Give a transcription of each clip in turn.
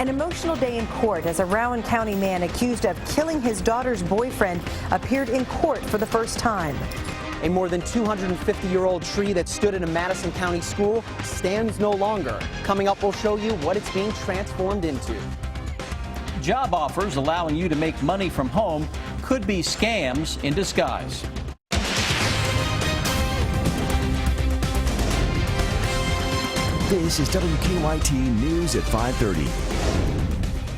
An emotional day in court as a Rowan County man accused of killing his daughter's boyfriend appeared in court for the first time. A more than 250-year-old tree that stood in a Madison County school stands no longer. Coming up, we'll show you what it's being transformed into. Job offers allowing you to make money from home could be scams in disguise. This is WKYT News at 5:30.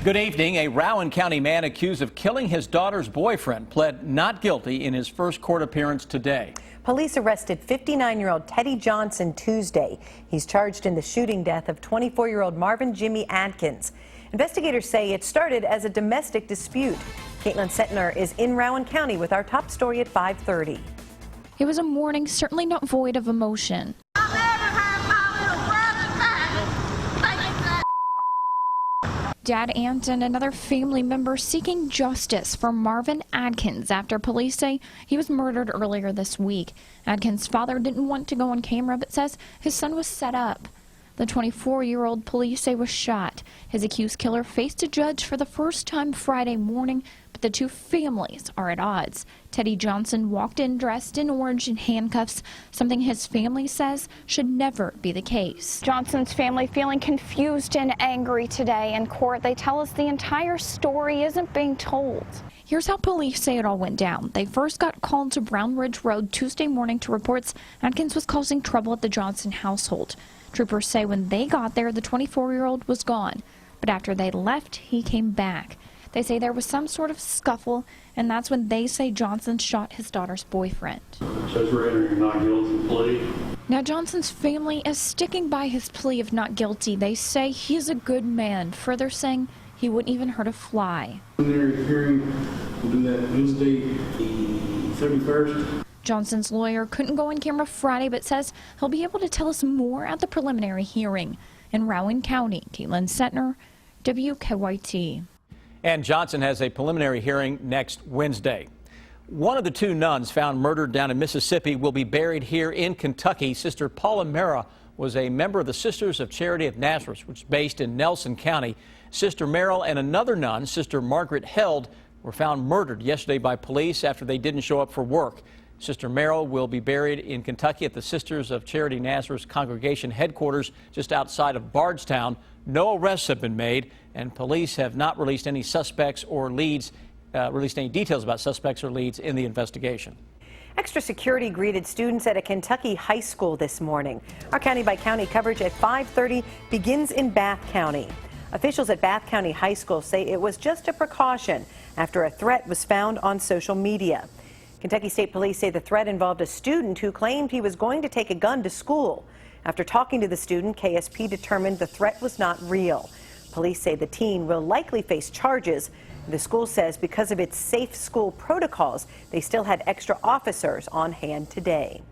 Good evening. A Rowan County man accused of killing his daughter's boyfriend pled not guilty in his first court appearance today. Police arrested 59-year-old Teddy Johnson Tuesday. He's charged in the shooting death of 24-year-old Marvin Jimmy Adkins. Investigators say it started as a domestic dispute. Caitlin Settner is in Rowan County with our top story at 5:30. It was a morning certainly not void of emotion. Dad, aunt, and another family member seeking justice for Marvin Adkins after police say he was murdered earlier this week. Adkins' father didn't want to go on camera but says his son was set up. The 24-year-old police say was shot. His accused killer faced a judge for the first time Friday morning, but the two families are at odds. Teddy Johnson walked in dressed in orange and handcuffs, something his family says should never be the case. Johnson's family feeling confused and angry today in court. They tell us the entire story isn't being told. Here's how police say it all went down. They first got called to Brown Ridge Road Tuesday morning to reports Adkins was causing trouble at the Johnson household. Troopers say when they got there, the 24-year-old was gone. But after they left, he came back. They say there was some sort of scuffle, and that's when they say Johnson shot his daughter's boyfriend. It says we're entering a not guilty plea. Now, Johnson's family is sticking by his plea of not guilty. They say he's a good man, further saying he wouldn't even hurt a fly. Preliminary hearing will do that Wednesday, the 31st. Johnson's lawyer couldn't go on camera Friday, but says he'll be able to tell us more at the preliminary hearing. In Rowan County, Caitlin Settner, WKYT. And Johnson has a preliminary hearing next Wednesday. One of the two nuns found murdered down in Mississippi will be buried here in Kentucky. Sister Paula Mera was a member of the Sisters of Charity of Nazareth, which is based in Nelson County. Sister Merrill and another nun, Sister Margaret Held, were found murdered yesterday by police after they didn't show up for work. Sister Merrill will be buried in Kentucky at the Sisters of Charity Nazareth congregation headquarters just outside of Bardstown. No arrests have been made, and police have not released any suspects or leads, any details about suspects or leads in the investigation. Extra security greeted students at a Kentucky high school this morning. Our County by County coverage at 5:30 begins in Bath County. Officials at Bath County High School say it was just a precaution after a threat was found on social media. Kentucky State Police say the threat involved a student who claimed he was going to take a gun to school. After talking to the student, KSP determined the threat was not real. Police say the teen will likely face charges. The school says because of its safe school protocols, they still had extra officers on hand today.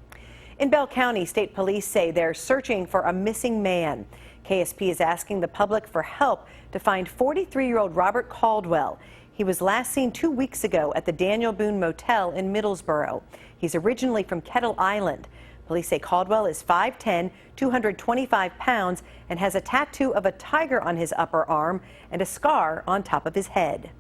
In Bell County, State Police say they're searching for a missing man. KSP is asking the public for help to find 43-year-old Robert Caldwell. He was last seen 2 weeks ago at the Daniel Boone Motel in Middlesboro. He's originally from Kettle Island. Police say Caldwell is 5'10", 225 pounds, and has a tattoo of a tiger on his upper arm and a scar on top of his head.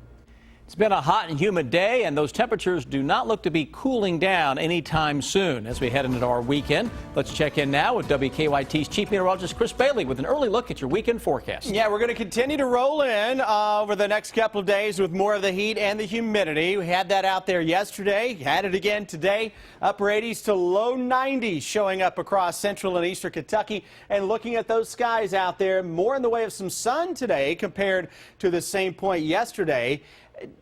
It's been a hot and humid day, and those temperatures do not look to be cooling down anytime soon as we head into our weekend. Let's check in now with WKYT's Chief Meteorologist Chris Bailey with an early look at your weekend forecast. Yeah, we're going to continue to roll in over the next couple of days with more of the heat and the humidity. We had that out there yesterday, had it again today. Upper 80s to low 90s showing up across central and eastern Kentucky. And looking at those skies out there, more in the way of some sun today compared to the same point yesterday.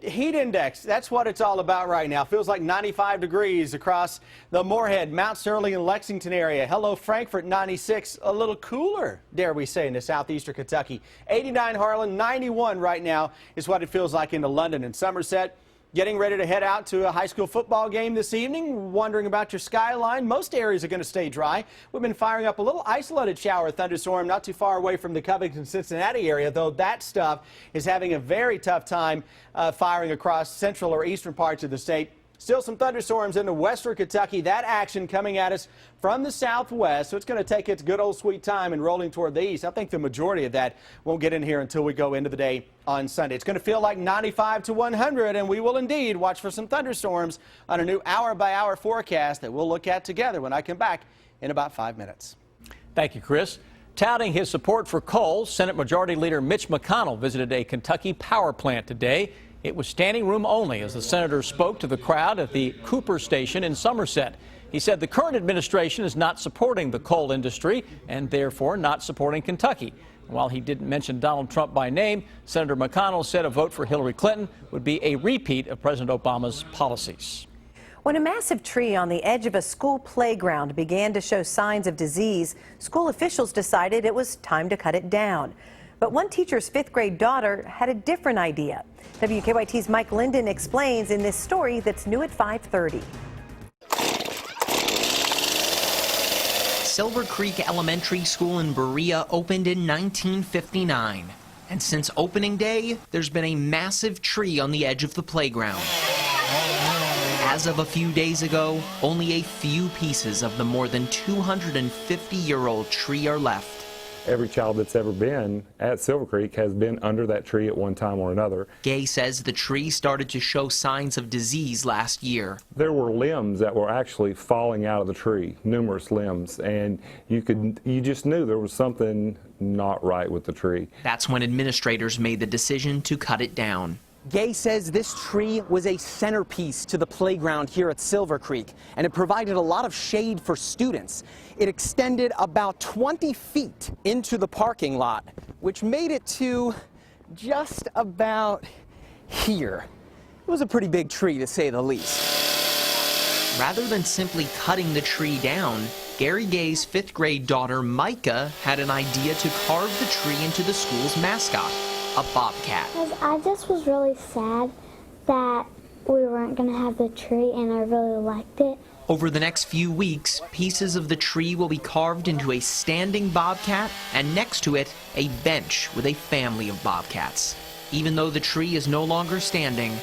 Heat index, that's what it's all about right now. Feels like 95 degrees across the Moorhead, Mount Sterling, and Lexington area. Hello, Frankfort, 96. A little cooler, dare we say, into southeastern Kentucky. 89 Harlan, 91 right now is what it feels like into London and Somerset. Getting ready to head out to a high school football game this evening, wondering about your skyline. Most areas are going to stay dry. We've been firing up a little isolated shower thunderstorm not too far away from the Covington-Cincinnati area, though that stuff is having a very tough time firing across central or eastern parts of the state. Still some thunderstorms into western Kentucky. That action coming at us from the southwest, so it's going to take its good old sweet time and rolling toward the east. I think the majority of that won't get in here until we go into the day on Sunday. It's going to feel like 95 to 100, and we will indeed watch for some thunderstorms on a new hour-by-hour forecast that we'll look at together when I come back in about 5 minutes. Thank you, Chris. Touting his support for coal, Senate Majority Leader Mitch McConnell visited a Kentucky power plant today. It was standing room only as the senator spoke to the crowd at the Cooper station in Somerset. He said the current administration is not supporting the coal industry and therefore not supporting Kentucky. While he didn't mention Donald Trump by name, Senator McConnell said a vote for Hillary Clinton would be a repeat of President Obama's policies. When a massive tree on the edge of a school playground began to show signs of disease, school officials decided it was time to cut it down. But one teacher's 5th grade daughter had a different idea. WKYT's Mike Linden explains in this story that's new at 5:30. Silver Creek Elementary School in Berea opened in 1959. And since opening day, there's been a massive tree on the edge of the playground. As of a few days ago, only a few pieces of the more than 250-year-old tree are left. Every child that's ever been at Silver Creek has been under that tree at one time or another. Gay says the tree started to show signs of disease last year. There were limbs that were actually falling out of the tree, numerous limbs, and you just knew there was something not right with the tree. That's when administrators made the decision to cut it down. Gay says this tree was a centerpiece to the playground here at Silver Creek, and it provided a lot of shade for students. It extended about 20 feet into the parking lot, which made it to just about here. It was a pretty big tree, to say the least. Rather than simply cutting the tree down, Gary Gay's 5th grade daughter, Micah, had an idea to carve the tree into the school's mascot, a bobcat. I just was really sad that we weren't going to have the tree, and I really liked it. Over the next few weeks, pieces of the tree will be carved into a standing bobcat, and next to it, a bench with a family of bobcats. Even though the tree is no longer standing,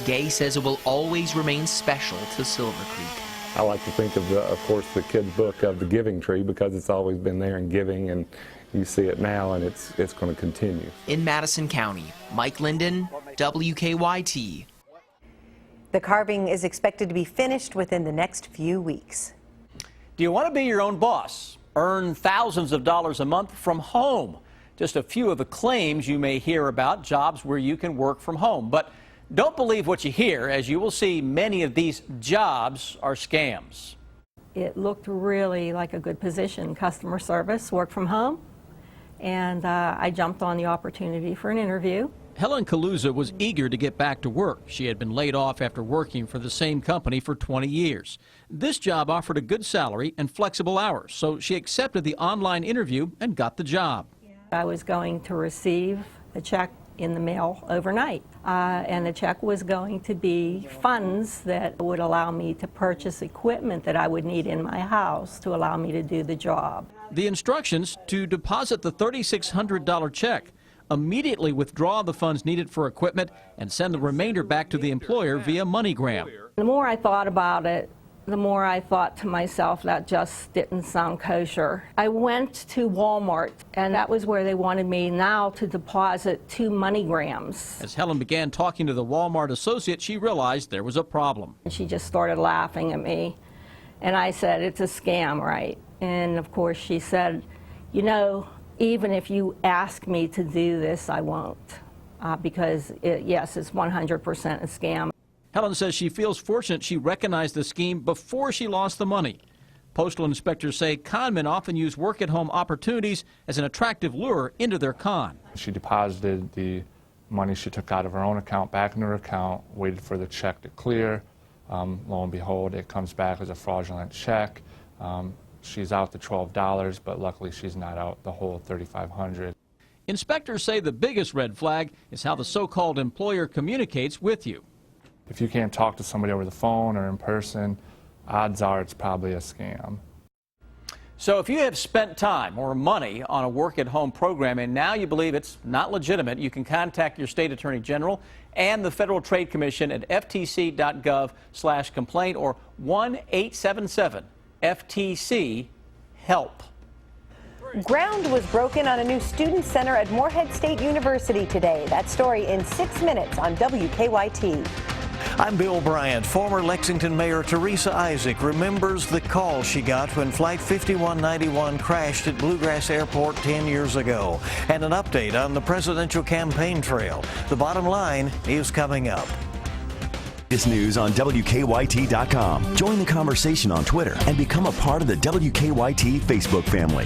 Gay says it will always remain special to Silver Creek. I like to think of course, the kid's book of the giving tree, because it's always been there in giving, and you see it now, and it's going to continue. In Madison County, Mike Linden, WKYT. The carving is expected to be finished within the next few weeks. Do you want to be your own boss? Earn thousands of dollars a month from home? Just a few of the claims you may hear about jobs where you can work from home. But don't believe what you hear, as you will see many of these jobs are scams. It looked really like a good position, customer service, work from home, and I jumped on the opportunity for an interview. Helen Kaluza was eager to get back to work. She had been laid off after working for the same company for 20 years. This job offered a good salary and flexible hours, so she accepted the online interview and got the job. I was going to receive a check in the mail overnight, and the check was going to be funds that would allow me to purchase equipment that I would need in my house to allow me to do the job. The instructions: to deposit the $3,600 check, immediately withdraw the funds needed for equipment, and send the remainder back to the employer via MoneyGram. The more I thought about it, the more I thought to myself, that just didn't sound kosher. I went to Walmart, and that was where they wanted me now to deposit 2 MoneyGrams. As Helen began talking to the Walmart associate, she realized there was a problem. She just started laughing at me, and I said, "It's a scam, right?" And of course she said, "You know, even if you ask me to do this, I won't, because yes, it's 100% a scam." Helen says she feels fortunate she recognized the scheme before she lost the money. Postal inspectors say conmen often use work-at-home opportunities as an attractive lure into their con. She deposited the money she took out of her own account back into her account, waited for the check to clear. Lo and behold, it comes back as a fraudulent check. She's out the $12, but luckily she's not out the whole $3,500. Inspectors say the biggest red flag is how the so-called employer communicates with you. If you can't talk to somebody over the phone or in person, odds are it's probably a scam. So if you have spent time or money on a work-at-home program and now you believe it's not legitimate, you can contact your state attorney general and the Federal Trade Commission at ftc.gov/complaint or 1-877-FTC-HELP. Ground was broken on a new student center at Morehead State University today. That story in 6 minutes on WKYT. I'm Bill Bryant. Former Lexington Mayor Teresa Isaac remembers the call she got when Flight 5191 crashed at Bluegrass Airport 10 years ago. And an update on the presidential campaign trail. The bottom line is coming up. This news on WKYT.com. Join the conversation on Twitter and become a part of the WKYT Facebook family.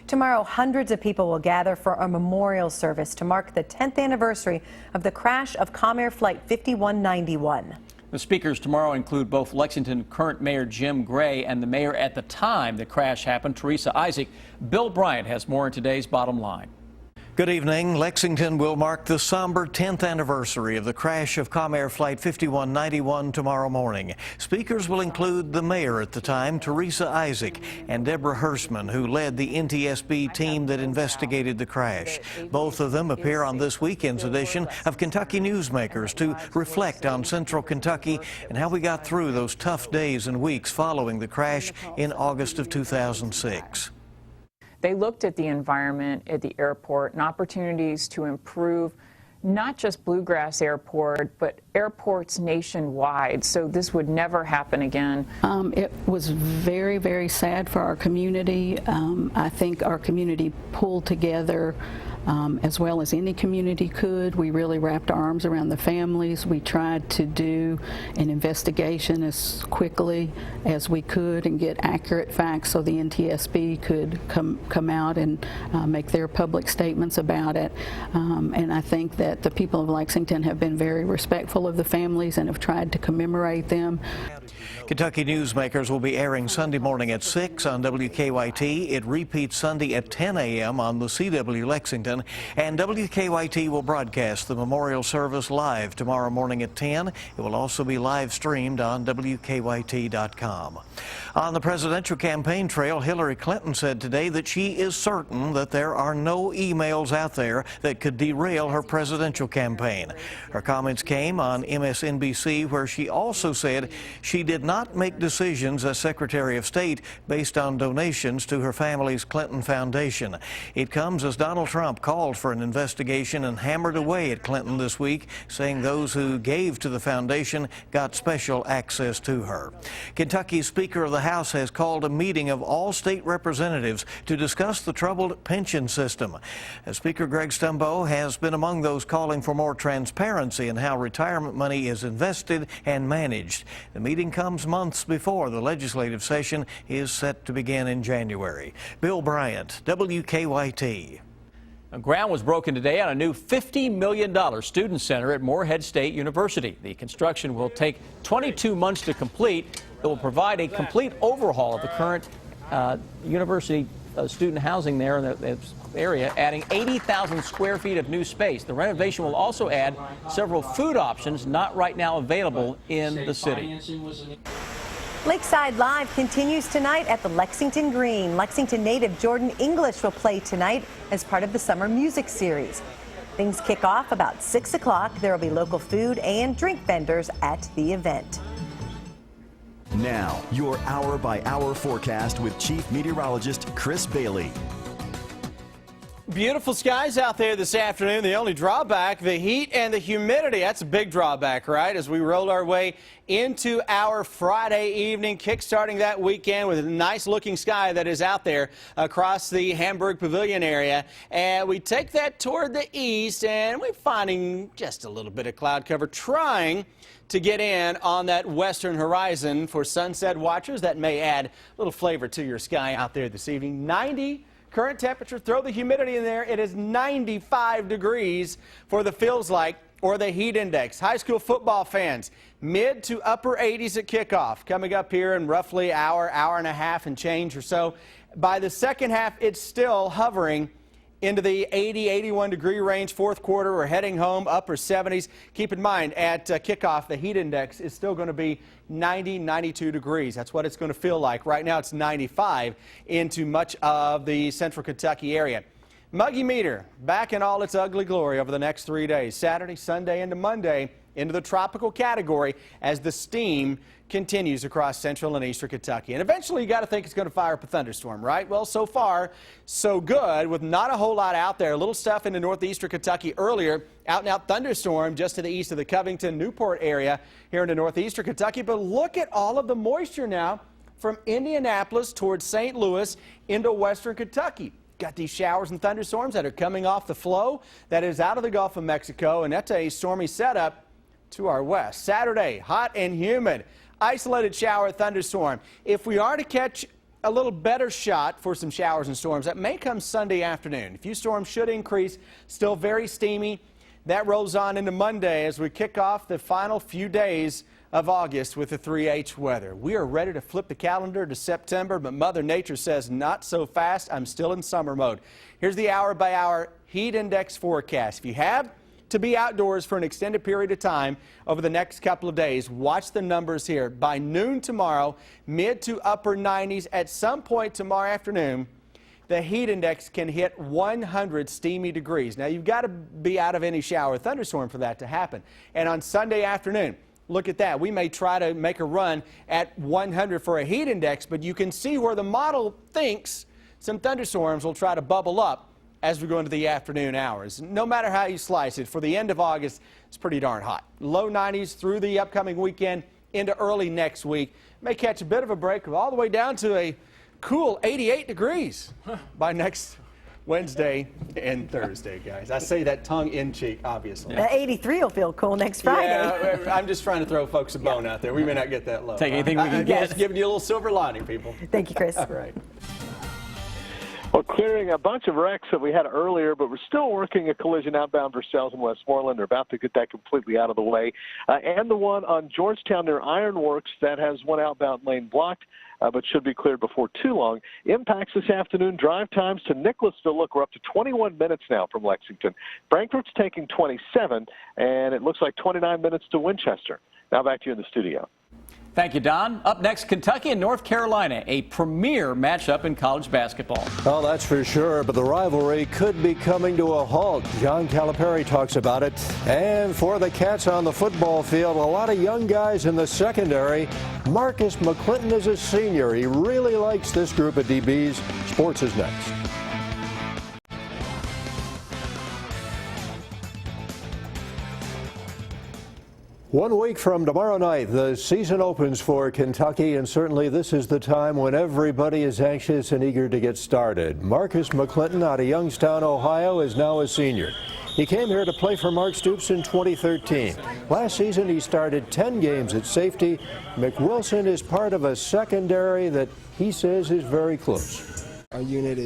Tomorrow, hundreds of people will gather for a memorial service to mark the 10th anniversary of the crash of Comair Flight 5191. The speakers tomorrow include both Lexington current Mayor Jim Gray and the mayor at the time the crash happened, Teresa Isaac. Bill Bryant has more in today's Bottom Line. Good evening. Lexington will mark the somber 10th anniversary of the crash of Comair Flight 5191 tomorrow morning. Speakers will include the mayor at the time, Teresa Isaac, and Deborah Hirschman, who led the NTSB team that investigated the crash. Both of them appear on this weekend's edition of Kentucky Newsmakers to reflect on Central Kentucky and how we got through those tough days and weeks following the crash in August of 2006. They looked at the environment at the airport and opportunities to improve not just Bluegrass Airport, but airports nationwide, so this would never happen again. It was very, very sad for our community. I think our community pulled together as well as any community could. We really wrapped our arms around the families. We tried to do an investigation as quickly as we could and get accurate facts so the NTSB could come out and make their public statements about it. And I think that the people of Lexington have been very respectful of the families and have tried to commemorate them. Kentucky Newsmakers will be airing Sunday morning at 6 on WKYT. It repeats Sunday at 10 a.m. on the CW Lexington. And WKYT will broadcast the memorial service live tomorrow morning at 10. It will also be live streamed on WKYT.com. On the presidential campaign trail, Hillary Clinton said today that she is certain that there are no emails out there that could derail her presidential campaign. Her comments came on MSNBC, where she also said she did not make decisions as Secretary of State based on donations to her family's Clinton Foundation. It comes as Donald Trump called for an investigation and hammered away at Clinton this week, saying those who gave to the foundation got special access to her. Kentucky's Speaker of the House has called a meeting of all state representatives to discuss the troubled pension system. Speaker Greg Stumbo has been among those calling for more transparency in how retirement money is invested and managed. The meeting comes months before the legislative session is set to begin in January. Bill Bryant, WKYT. Ground was broken today on a new $50 million student center at Morehead State University. The construction will take 22 months to complete. It will provide a complete overhaul of the current university student housing there in the area, adding 80,000 square feet of new space. The renovation will also add several food options not right now available in the city. Lakeside Live continues tonight at the Lexington Green. Lexington native Jordan English will play tonight as part of the summer music series. Things kick off about 6 o'clock. There will be local food and drink vendors at the event. Now, your hour-by-hour forecast with Chief Meteorologist Chris Bailey. Beautiful skies out there this afternoon. The only drawback, the heat and the humidity. That's a big drawback, right? As we roll our way into our Friday evening, kickstarting that weekend with a nice looking sky that is out there across the Hamburg Pavilion area. And we take that toward the east, and we're finding just a little bit of cloud cover, trying to get in on that western horizon for sunset watchers. That may add a little flavor to your sky out there this evening. 90 current temperature, throw the humidity in there. It is 95 degrees for the feels like or the heat index. High school football fans, mid to upper 80s at kickoff. Coming up here in roughly hour and a half and change or so. By the second half, it's still hovering into the 80, 81 degree range. Fourth quarter, we're heading home, upper 70s. Keep in mind, at kickoff, the heat index is still going to be 90, 92 degrees. That's what it's going to feel like. Right now, it's 95 into much of the central Kentucky area. Muggy meter back in all its ugly glory over the next 3 days. Saturday, Sunday, into Monday, into the tropical category as the steam continues across central and eastern Kentucky. And eventually, you got to think it's going to fire up a thunderstorm, right? Well, so far, so good, with not a whole lot out there. A little stuff into northeastern Kentucky earlier. Out-and-out thunderstorm just to the east of the Covington, Newport area here into northeastern Kentucky. But look at all of the moisture now from Indianapolis towards St. Louis into western Kentucky. Got these showers and thunderstorms that are coming off the flow that is out of the Gulf of Mexico, and that's a stormy setup to our west. Saturday, hot and humid. Isolated shower thunderstorm. If we are to catch a little better shot for some showers and storms, that may come Sunday afternoon. A few storms should increase. Still very steamy. That rolls on into Monday as we kick off the final few days of August with the 3H weather. We are ready to flip the calendar to September, but Mother Nature says not so fast. I'm still in summer mode. Here's the hour-by-hour heat index forecast. If you have to be outdoors for an extended period of time over the next couple of days, watch the numbers here. By noon tomorrow, mid to upper 90s. At some point tomorrow afternoon, the heat index can hit 100 steamy degrees. Now, you've got to be out of any shower or thunderstorm for that to happen. And on Sunday afternoon, look at that. We may try to make a run at 100 for a heat index, but you can see where the model thinks some thunderstorms will try to bubble up as we go into the afternoon hours. No matter how you slice it, for the end of August, it's pretty darn hot. Low 90s through the upcoming weekend into early next week. May catch a bit of a break all the way down to a cool 88 degrees by next Wednesday and Thursday, guys. I say that tongue in cheek, obviously. 83 will feel cool next Friday. Yeah, I'm just trying to throw folks a bone out there. We may not get that low. Take anything we can get. Just giving you a little silver lining, people. Thank you, Chris. All right. Well, clearing a bunch of wrecks that we had earlier, but we're still working a collision outbound Versailles and Westmoreland. They're about to get that completely out of the way. And the one on Georgetown near Ironworks that has one outbound lane blocked, but should be cleared before too long. Impacts this afternoon. Drive times to Nicholasville, look, we're up to 21 minutes now from Lexington. Frankfort's taking 27, and it looks like 29 minutes to Winchester. Now back to you in the studio. Thank you, Don. Up next, Kentucky and North Carolina, a premier matchup in college basketball. Oh, that's for sure, but the rivalry could be coming to a halt. John Calipari talks about it. And for the Cats on the football field, a lot of young guys in the secondary. Marcus McClinton is a senior. He really likes this group of DBs. Sports is next. One week from tomorrow night, the season opens for Kentucky, and certainly this is the time when everybody is anxious and eager to get started. Marcus McClinton out of Youngstown, Ohio, is now a senior. He came here to play for Mark Stoops in 2013. Last season, he started 10 games at safety. McWilson is part of a secondary that he says is very close. Our unit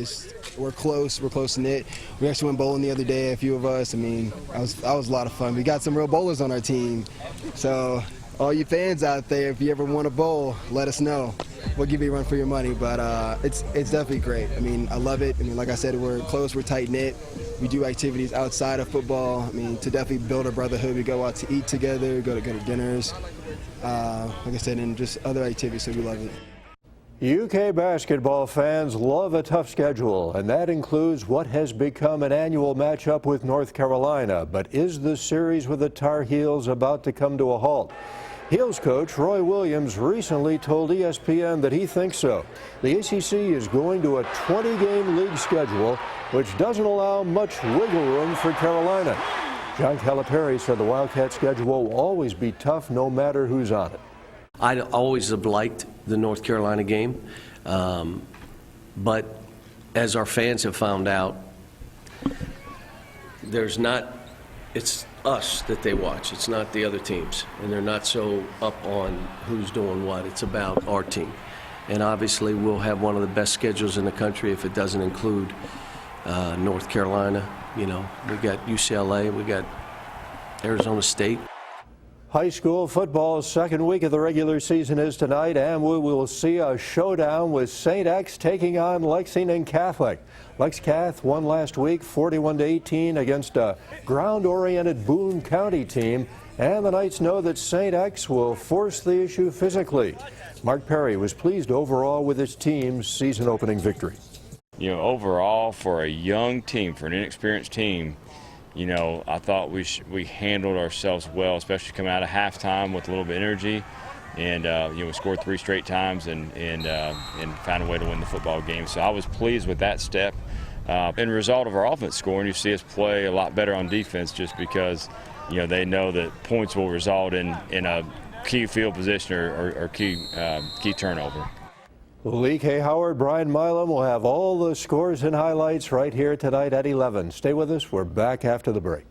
we're close-knit. We actually went bowling the other day, a few of us. I mean, that was a lot of fun. We got some real bowlers on our team. So all you fans out there, if you ever want to bowl, let us know. We'll give you a run for your money, but it's definitely great. I mean, I love it. I mean, like I said, we're close, we're tight-knit. We do activities outside of football. I mean, to definitely build a brotherhood. We go out to eat together, go to dinners, like I said, and just other activities, so we love it. UK basketball fans love a tough schedule, and that includes what has become an annual matchup with North Carolina. But is the series with the Tar Heels about to come to a halt? Heels coach Roy Williams recently told ESPN that he thinks so. The ACC is going to a 20-game league schedule, which doesn't allow much wiggle room for Carolina. John Calipari said the Wildcat schedule will always be tough no matter who's on it. I always have liked the North Carolina game, but as our fans have found out, it's us that they watch. It's not the other teams, and they're not so up on who's doing what. It's about our team. And obviously we'll have one of the best schedules in the country if it doesn't include North Carolina. You know, we got UCLA, we got Arizona State. High school football's second week of the regular season is tonight, and we will see a showdown with St. X taking on Lexington Catholic. Lex Cath won last week 41-18 against a ground-oriented Boone County team, and the Knights know that St. X will force the issue physically. Mark Perry was pleased overall with his team's season-opening victory. You know, overall for a young team, for an inexperienced team, you know, I thought we handled ourselves well, especially coming out of halftime with a little bit of energy, and you know, we scored 3 straight times and found a way to win the football game. So I was pleased with that step. And the result of our offense scoring, you see us play a lot better on defense, just because you know they know that points will result in a key field position or key turnover. Lee K. Howard, Brian Milam will have all the scores and highlights right here tonight at 11. Stay with us. We're back after the break.